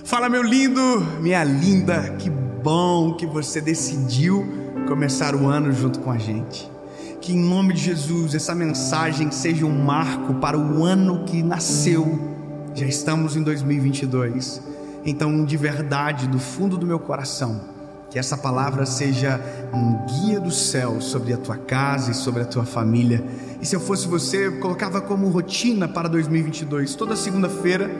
Fala, meu lindo, minha linda, que bom que você decidiu começar o ano junto com a gente. Que em nome de Jesus essa mensagem seja um marco para o ano que nasceu. Já estamos em 2022, então de verdade, do fundo do meu coração, que essa palavra seja um guia do céu sobre a tua casa e sobre a tua família. E se eu fosse você, eu colocava como rotina para 2022, toda segunda-feira,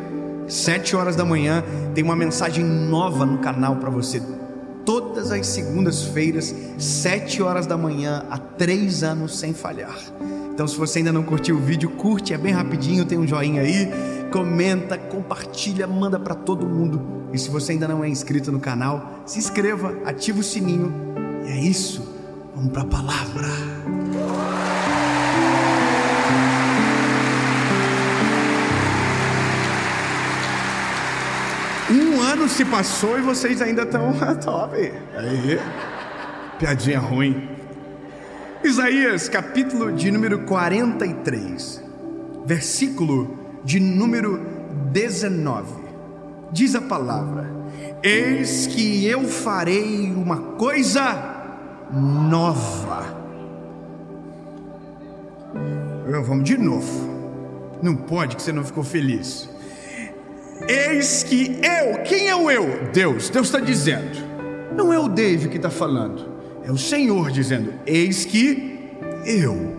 7 horas da manhã, tem uma mensagem nova no canal para você. Todas as segundas-feiras, 7 horas da manhã, há 3 anos sem falhar. Então, se você ainda não curtiu o vídeo, curte, é bem rapidinho, tem um joinha aí, comenta, compartilha, manda para todo mundo. E se você ainda não é inscrito no canal, se inscreva, ativa o sininho. E é isso, vamos para a palavra. Um ano se passou e vocês ainda estão top. Aí, piadinha ruim. Isaías, capítulo de número 43, versículo de número 19. Diz a palavra: eis que eu farei uma coisa nova. Vamos de novo. Não pode que você não ficou feliz. Eis que eu, quem é o eu? Deus está dizendo. Não é o Dave que está falando, é o Senhor dizendo: eis que eu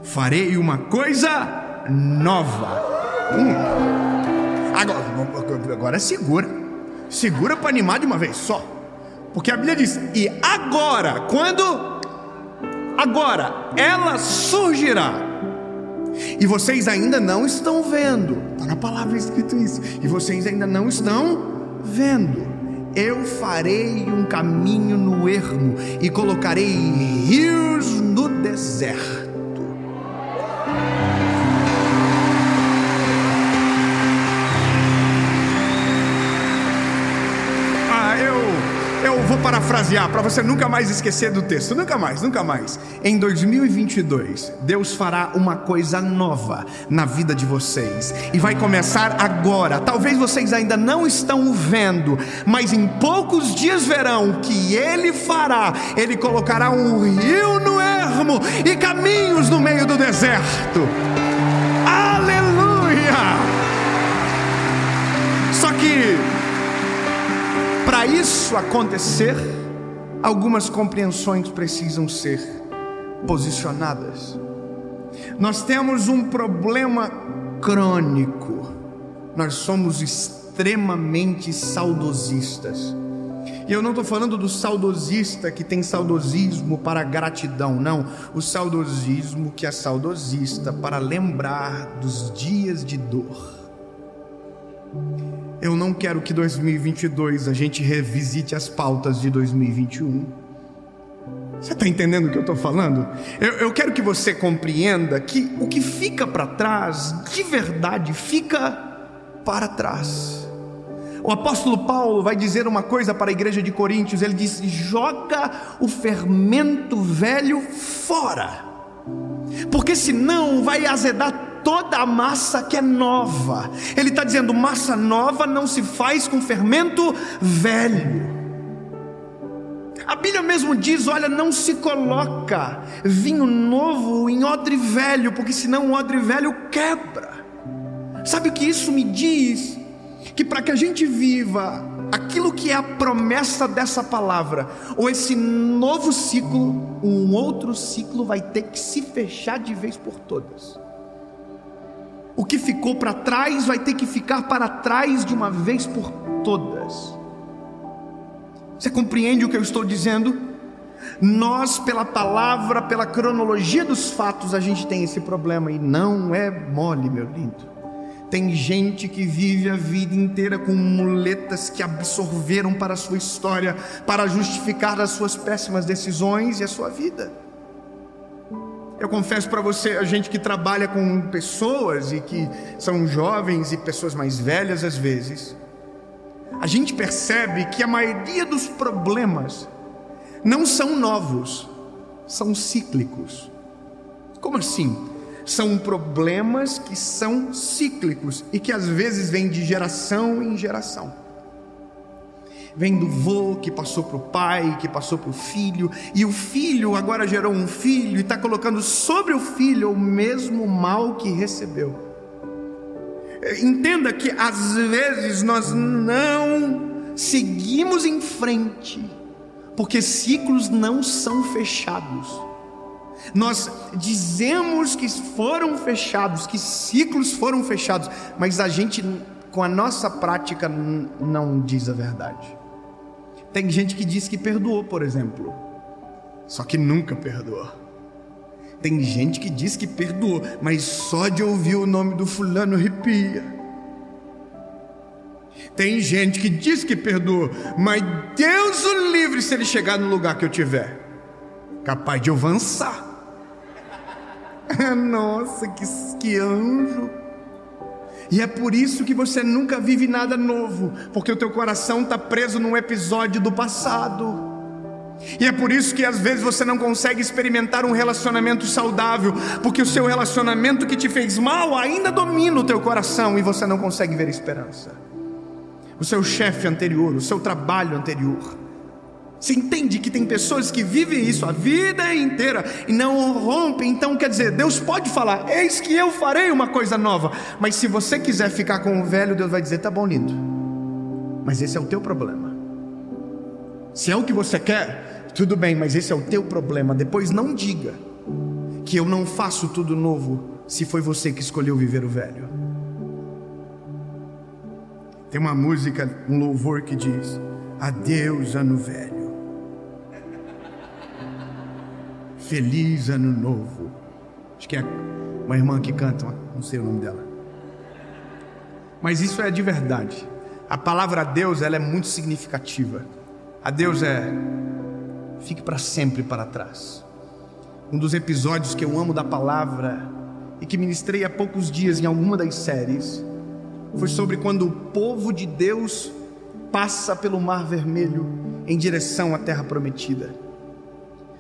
farei uma coisa nova. Agora segura para animar de uma vez só, porque a Bíblia diz: e agora, quando? Agora ela surgirá. E vocês ainda não estão vendo. Está na palavra escrito isso. E vocês ainda não estão vendo. Eu farei um caminho no ermo e colocarei rios no deserto. Eu vou parafrasear para você nunca mais esquecer do texto. Nunca mais. Em 2022, Deus fará uma coisa nova na vida de vocês. E vai começar agora. Talvez vocês ainda não estão vendo, mas em poucos dias verão o que Ele fará. Ele colocará um rio no ermo e caminhos no meio do deserto. Aleluia! Só que para isso acontecer, algumas compreensões precisam ser posicionadas. Nós temos um problema crônico. Nós somos extremamente saudosistas. E eu não estou falando do saudosista que tem saudosismo para gratidão, não. O saudosismo que é saudosista para lembrar dos dias de dor. Eu não quero que 2022 a gente revisite as pautas de 2021. Você está entendendo o que eu estou falando? Eu quero que você compreenda que o que fica para trás, de verdade, fica para trás. O apóstolo Paulo vai dizer uma coisa para a igreja de Coríntios. Ele diz: joga o fermento velho fora, porque senão vai azedar toda a massa que é nova. Ele está dizendo: massa nova não se faz com fermento velho. A Bíblia mesmo diz: olha, não se coloca vinho novo em odre velho, porque senão o odre velho quebra. Sabe o que isso me diz? Que para que a gente viva aquilo que é a promessa dessa palavra, ou esse novo ciclo, um outro ciclo vai ter que se fechar de vez por todas. O que ficou para trás vai ter que ficar para trás de uma vez por todas. Você compreende o que eu estou dizendo? Nós, pela palavra, pela cronologia dos fatos, a gente tem esse problema. E não é mole, meu lindo. Tem gente que vive a vida inteira com muletas que absorveram para a sua história, para justificar as suas péssimas decisões e a sua vida. Eu confesso para você, a gente que trabalha com pessoas e que são jovens e pessoas mais velhas às vezes, a gente percebe que a maioria dos problemas não são novos, são cíclicos. Como assim? São problemas que são cíclicos e que às vezes vêm de geração em geração. Vem do vô que passou para o pai, que passou para o filho, e o filho agora gerou um filho e está colocando sobre o filho o mesmo mal que recebeu. Entenda que às vezes nós não seguimos em frente, porque ciclos não são fechados. Nós dizemos que foram fechados, que ciclos foram fechados, mas a gente, com a nossa prática, não diz a verdade. Tem gente que diz que perdoou, por exemplo, só que nunca perdoou. Tem gente que diz que perdoou, mas só de ouvir o nome do fulano arrepia. Tem gente que diz que perdoou, mas Deus o livre se ele chegar no lugar que eu tiver, capaz de eu avançar. Nossa, que anjo. E é por isso que você nunca vive nada novo, porque o teu coração está preso num episódio do passado. E é por isso que às vezes você não consegue experimentar um relacionamento saudável, porque o seu relacionamento que te fez mal ainda domina o teu coração e você não consegue ver esperança. O seu chefe anterior, o seu trabalho anterior. Você entende que tem pessoas que vivem isso a vida inteira e não rompem. Então quer dizer, Deus pode falar: eis que eu farei uma coisa nova. Mas se você quiser ficar com o velho, Deus vai dizer: tá bom, lindo, mas esse é o teu problema. Se é o que você quer, tudo bem, mas esse é o teu problema. Depois não diga que eu não faço tudo novo, se foi você que escolheu viver o velho. Tem uma música, um louvor que diz: adeus ano velho, feliz ano novo. Acho que é uma irmã que canta, não sei o nome dela, mas isso é de verdade. A palavra adeus, ela é muito significativa. Adeus é fique para sempre para trás. Um dos episódios que eu amo da palavra e que ministrei há poucos dias em alguma das séries foi sobre quando o povo de Deus passa pelo Mar Vermelho em direção à Terra Prometida.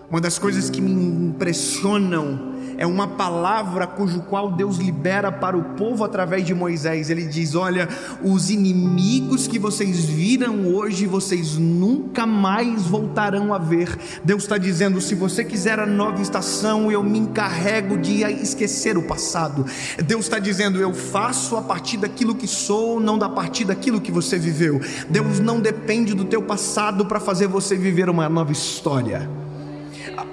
Uma das coisas que me impressionam é uma palavra cujo qual Deus libera para o povo através de Moisés. Ele diz: olha, os inimigos que vocês viram hoje, vocês nunca mais voltarão a ver. Deus está dizendo: se você quiser a nova estação, eu me encarrego de esquecer o passado. Deus está dizendo: eu faço a partir daquilo que sou, não da partir daquilo que você viveu. Deus não depende do teu passado para fazer você viver uma nova história.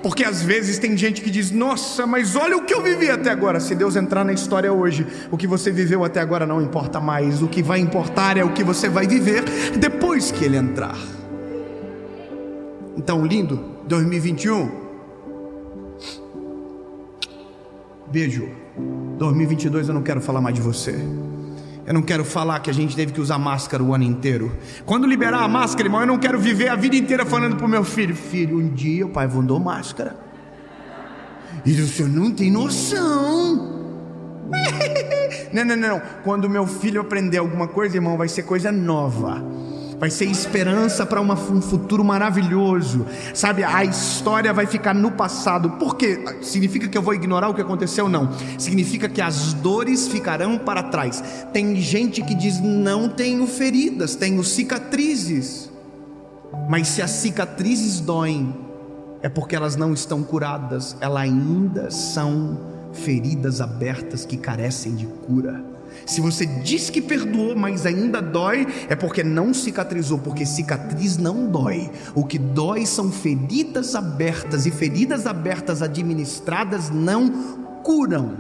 Porque às vezes tem gente que diz: nossa, mas olha o que eu vivi até agora. Se Deus entrar na história hoje, o que você viveu até agora não importa mais. O que vai importar é o que você vai viver depois que Ele entrar. Então, lindo, 2021, beijo. 2022 eu não quero falar mais de você. Eu não quero falar que a gente teve que usar máscara o ano inteiro. Quando liberar a máscara, irmão, eu não quero viver a vida inteira falando pro meu filho: filho, um dia o pai mandou máscara e o senhor não tem noção. Não. Quando meu filho aprender alguma coisa, irmão, vai ser coisa nova. Vai ser esperança para um futuro maravilhoso. Sabe, a história vai ficar no passado. Por quê? Significa que eu vou ignorar o que aconteceu? Não. Significa que as dores ficarão para trás. Tem gente que diz: não tenho feridas, tenho cicatrizes. Mas se as cicatrizes doem, é porque elas não estão curadas. Elas ainda são feridas abertas que carecem de cura. Se você diz que perdoou, mas ainda dói, é porque não cicatrizou, porque cicatriz não dói. O que dói são feridas abertas, e feridas abertas administradas não curam.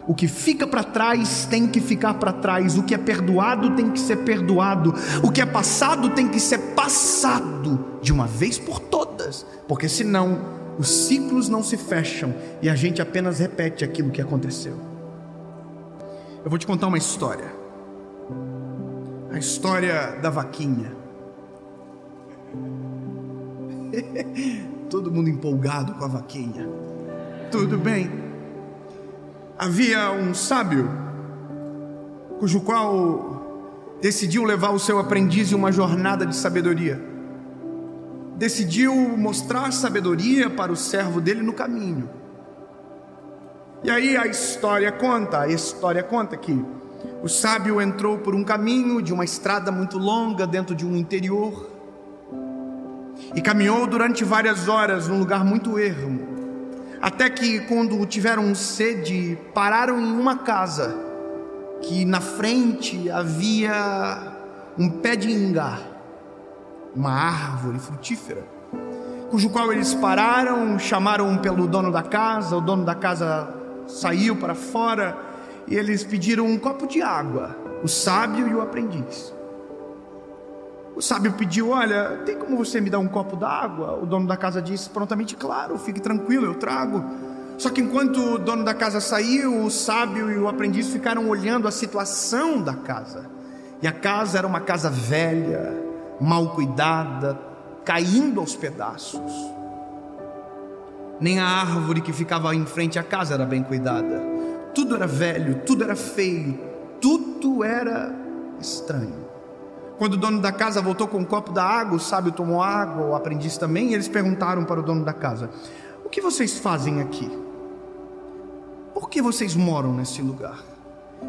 O que fica para trás tem que ficar para trás. O que é perdoado tem que ser perdoado. O que é passado tem que ser passado de uma vez por todas, porque senão os ciclos não se fecham e a gente apenas repete aquilo que aconteceu. Eu vou te contar uma história. A história da vaquinha. Todo mundo empolgado com a vaquinha. Tudo bem. Havia um sábio cujo qual decidiu levar o seu aprendiz em uma jornada de sabedoria. Decidiu mostrar sabedoria para o servo dele no caminho. E aí a história conta que o sábio entrou por um caminho de uma estrada muito longa dentro de um interior. E caminhou durante várias horas num lugar muito ermo, até que, quando tiveram sede, pararam em uma casa, que na frente havia um pé de ingá, uma árvore frutífera, cujo qual eles pararam, chamaram pelo dono da casa. O dono da casa saiu para fora e eles pediram um copo de água, o sábio e o aprendiz. O sábio pediu: olha, tem como você me dar um copo d'água? O dono da casa disse prontamente: claro, fique tranquilo, eu trago. Só que enquanto o dono da casa saiu, o sábio e o aprendiz ficaram olhando a situação da casa. E a casa era uma casa velha, mal cuidada, caindo aos pedaços. Nem a árvore que ficava em frente à casa era bem cuidada. Tudo era velho, tudo era feio, tudo era estranho. Quando o dono da casa voltou com um copo da água, o sábio tomou água, o aprendiz também, e eles perguntaram para o dono da casa: o que vocês fazem aqui? Por que vocês moram nesse lugar?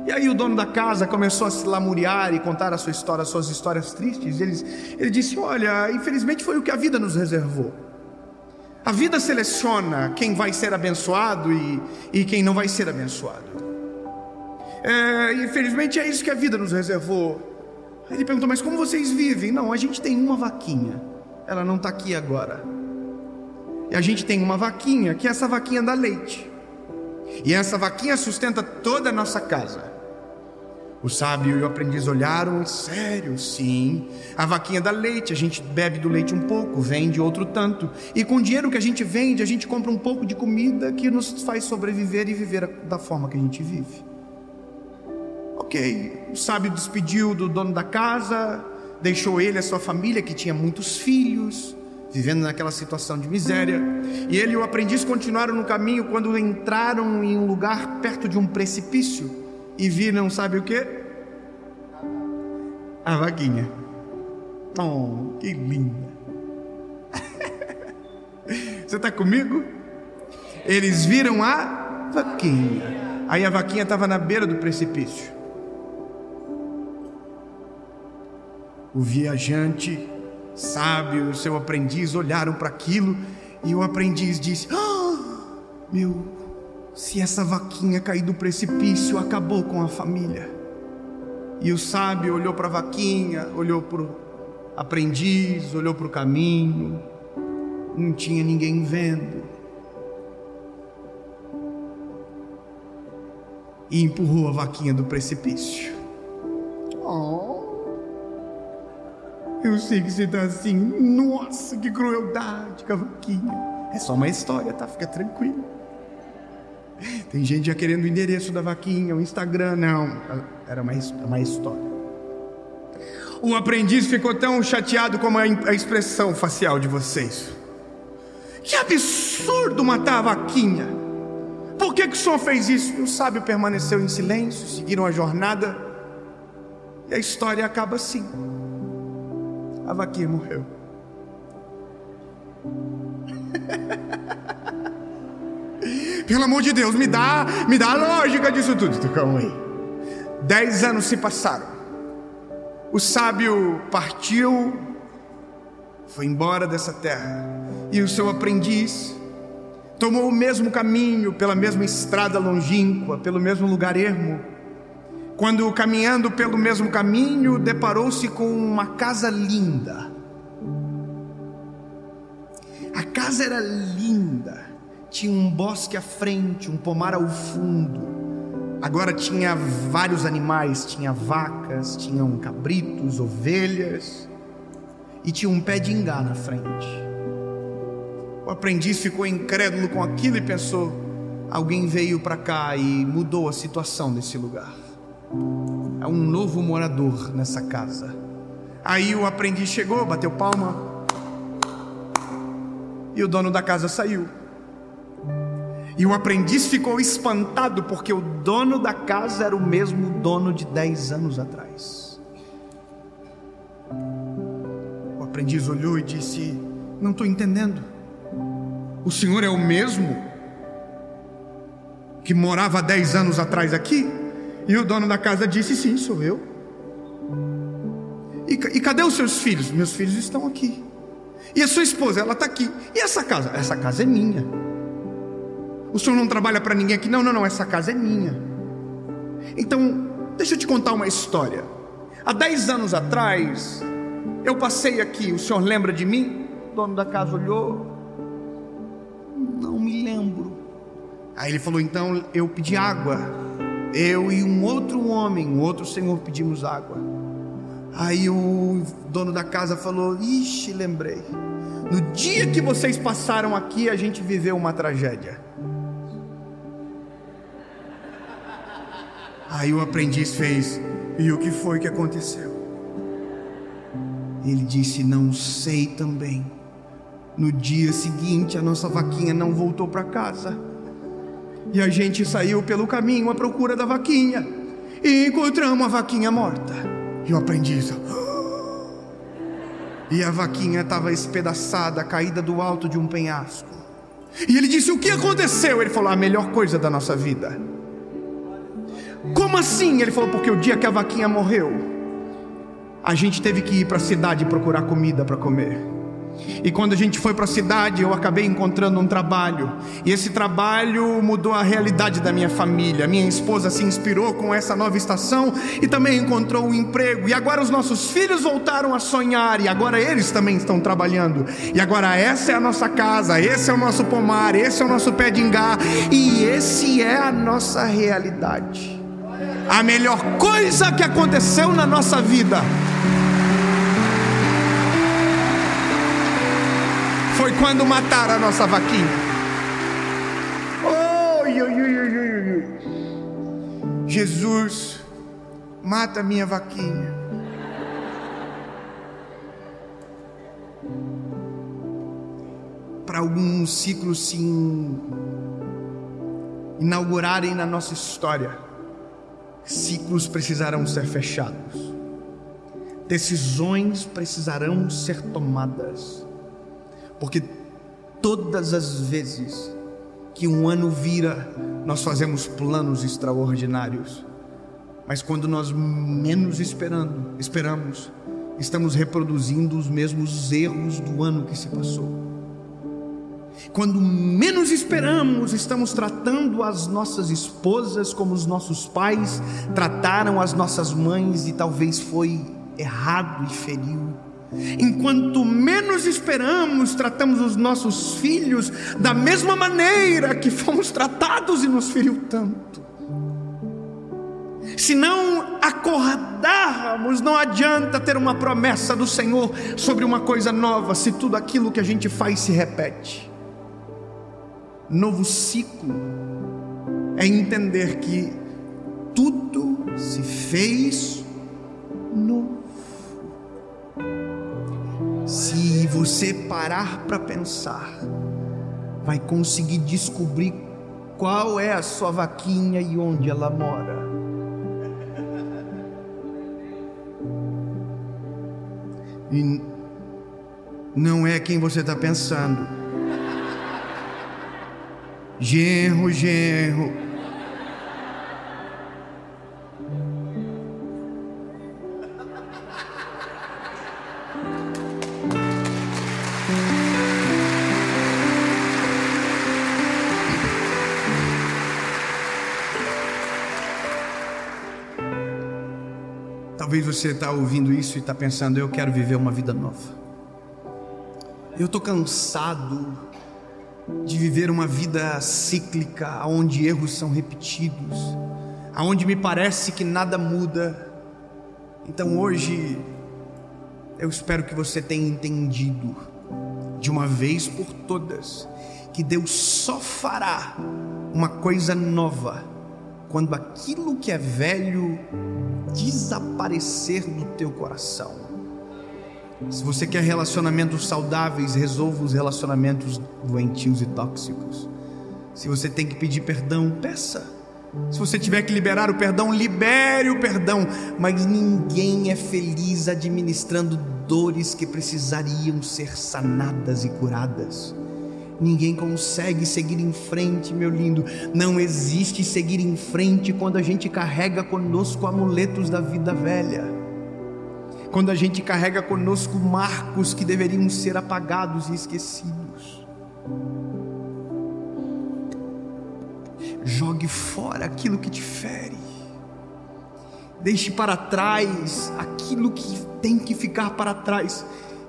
E aí o dono da casa começou a se lamuriar e contar a sua história, as suas histórias tristes. Ele disse: olha, infelizmente foi o que a vida nos reservou. A vida seleciona quem vai ser abençoado e quem não vai ser abençoado. Infelizmente é isso que a vida nos reservou. Ele perguntou: mas como vocês vivem? Não, a gente tem uma vaquinha, ela não está aqui agora. E a gente tem uma vaquinha, que essa vaquinha dá leite, e essa vaquinha sustenta toda a nossa casa. O sábio e o aprendiz olharam: sério? Sim, a vaquinha dá leite, a gente bebe do leite um pouco, vende outro tanto, e com o dinheiro que a gente vende, a gente compra um pouco de comida que nos faz sobreviver e viver da forma que a gente vive. Ok, o sábio despediu do dono da casa, deixou ele e a sua família, que tinha muitos filhos, vivendo naquela situação de miséria. E ele e o aprendiz continuaram no caminho, quando entraram em um lugar perto de um precipício e viram, sabe o que? A vaquinha. Oh, que linda! Você está comigo? Eles viram a vaquinha. Aí a vaquinha estava na beira do precipício. O viajante sábio e o seu aprendiz olharam para aquilo, e o aprendiz disse: se essa vaquinha cair do precipício, acabou com a família. E o sábio olhou para a vaquinha, olhou para o aprendiz, olhou para o caminho, não tinha ninguém vendo, e empurrou a vaquinha do precipício. Eu sei que você está assim: nossa, que crueldade com a vaquinha. É só uma história, tá? Fica tranquilo. Tem gente já querendo o endereço da vaquinha, o Instagram. Não, era uma história. O aprendiz ficou tão chateado como a expressão facial de vocês. Que absurdo matar a vaquinha! Por que o senhor fez isso? E o sábio permaneceu em silêncio, seguiram a jornada, e a história acaba assim: a vaquinha morreu. Pelo amor de Deus, me dá a lógica disso tudo. Calma aí. 10 anos se passaram. O sábio partiu, foi embora dessa terra, e o seu aprendiz tomou o mesmo caminho, pela mesma estrada longínqua, pelo mesmo lugar ermo. Quando caminhando pelo mesmo caminho, deparou-se com uma casa linda. A casa era linda, tinha um bosque à frente, um pomar ao fundo. Agora tinha vários animais, tinha vacas, tinham cabritos, ovelhas, e tinha um pé de ingá na frente. O aprendiz ficou incrédulo com aquilo e pensou: alguém veio para cá e mudou a situação desse lugar. É um novo morador nessa casa. Aí o aprendiz chegou, bateu palma, e o dono da casa saiu. E o aprendiz ficou espantado, porque o dono da casa era o mesmo dono de 10 anos atrás. O aprendiz olhou e disse: não estou entendendo. O senhor é o mesmo que morava há 10 anos atrás aqui? E o dono da casa disse: sim, sou eu. E cadê os seus filhos? Meus filhos estão aqui. E a sua esposa, ela está aqui. E essa casa? Essa casa é minha. O senhor não trabalha para ninguém aqui? Não, essa casa é minha. Então, deixa eu te contar uma história. Há 10 anos atrás, eu passei aqui, o senhor lembra de mim? O dono da casa olhou: não me lembro. Aí ele falou: então eu pedi água. Eu e um outro homem, um outro senhor, pedimos água. Aí o dono da casa falou: ixi, lembrei. No dia que vocês passaram aqui, a gente viveu uma tragédia. Aí o aprendiz fez: e o que foi que aconteceu? Ele disse: não sei também. No dia seguinte, a nossa vaquinha não voltou para casa. E a gente saiu pelo caminho à procura da vaquinha. E encontramos a vaquinha morta. E o aprendiz: e a vaquinha estava espedaçada, caída do alto de um penhasco. E ele disse: o que aconteceu? Ele falou: a melhor coisa da nossa vida. Como assim? Ele falou: porque o dia que a vaquinha morreu, a gente teve que ir para a cidade procurar comida para comer. E quando a gente foi para a cidade, eu acabei encontrando um trabalho. E esse trabalho mudou a realidade da minha família. Minha esposa se inspirou com essa nova estação e também encontrou um emprego. E agora os nossos filhos voltaram a sonhar. E agora eles também estão trabalhando. E agora essa é a nossa casa, esse é o nosso pomar, esse é o nosso pé de ingá. E esse é a nossa realidade. A melhor coisa que aconteceu na nossa vida foi quando mataram a nossa vaquinha. Jesus, mata a minha vaquinha. Para alguns ciclos se inaugurarem na nossa história, ciclos precisarão ser fechados. Decisões precisarão ser tomadas. Porque todas as vezes que um ano vira, nós fazemos planos extraordinários. Mas quando nós menos esperamos, estamos reproduzindo os mesmos erros do ano que se passou. Quando menos esperamos, estamos tratando as nossas esposas como os nossos pais trataram as nossas mães, e talvez foi errado e feriu. Enquanto menos esperamos, tratamos os nossos filhos da mesma maneira que fomos tratados e nos feriu tanto. Se não acordarmos, não adianta ter uma promessa do Senhor sobre uma coisa nova, se tudo aquilo que a gente faz se repete. Novo ciclo é entender que tudo se fez novo. Se você parar para pensar, vai conseguir descobrir qual é a sua vaquinha e onde ela mora. E não é quem você está pensando. Genro. Talvez você está ouvindo isso e está pensando: eu quero viver uma vida nova. Eu estou cansado de viver uma vida cíclica, onde erros são repetidos, onde me parece que nada muda. Então hoje, eu espero que você tenha entendido, de uma vez por todas, que Deus só fará uma coisa nova quando aquilo que é velho desaparecer do teu coração. Se você quer relacionamentos saudáveis, resolva os relacionamentos doentios e tóxicos. Se você tem que pedir perdão, peça. Se você tiver que liberar o perdão, libere o perdão. Mas ninguém é feliz administrando dores que precisariam ser sanadas e curadas. Ninguém consegue seguir em frente, meu lindo. Não existe seguir em frente quando a gente carrega conosco amuletos da vida velha. quando a gente carrega conosco marcos que deveriam ser apagados e esquecidos. Jogue fora aquilo que te fere. Deixe para trás aquilo que tem que ficar para trás.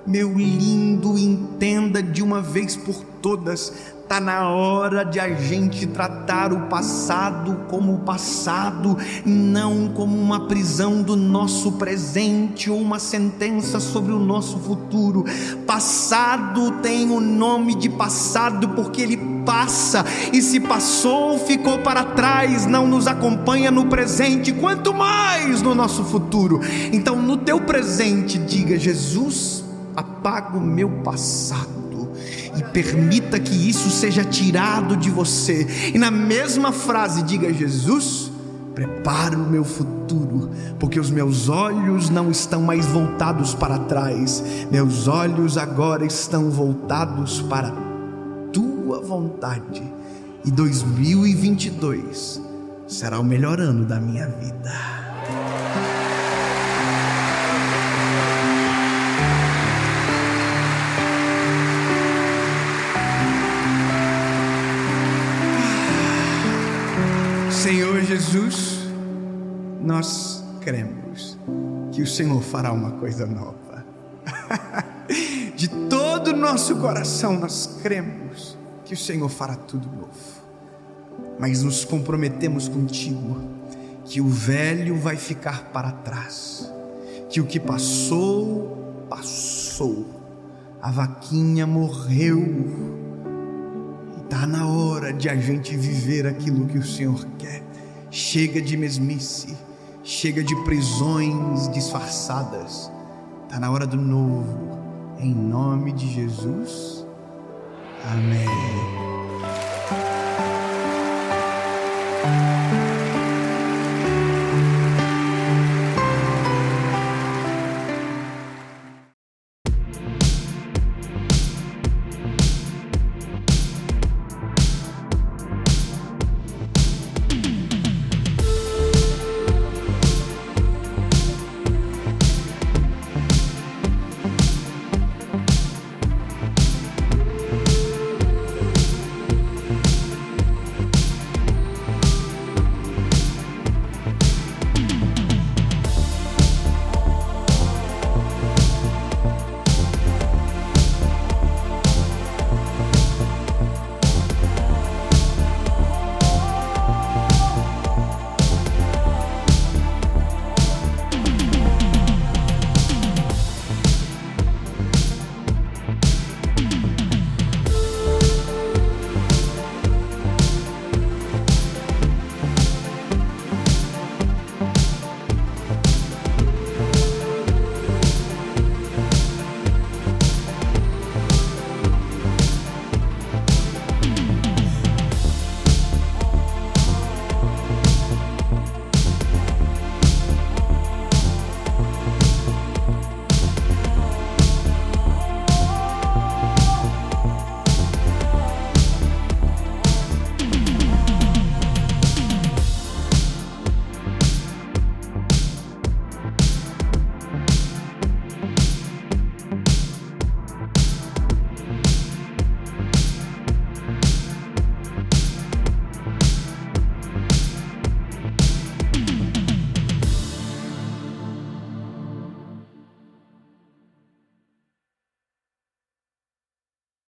Meu lindo, entenda de uma vez por todas, está na hora de a gente tratar o passado como passado, e não como uma prisão do nosso presente ou uma sentença sobre o nosso futuro. Passado tem o nome de passado porque ele passa, e se passou, ficou para trás, não nos acompanha no presente, quanto mais no nosso futuro. Então, no teu presente, diga: Jesus, apaga o meu passado e permita que isso seja tirado de você. E na mesma frase diga: Jesus, prepara o meu futuro, porque os meus olhos não estão mais voltados para trás, meus olhos agora estão voltados para a tua vontade. E 2022 será o melhor ano da minha vida. Senhor Jesus, nós cremos que o Senhor fará uma coisa nova. De todo o nosso coração nós cremos que o Senhor fará tudo novo. Mas nos comprometemos contigo que o velho vai ficar para trás, que o que passou, passou. A vaquinha morreu. Está na hora de a gente viver aquilo que o Senhor quer. Chega de mesmice, chega de prisões disfarçadas. Está na hora do novo. Em nome de Jesus. Amém.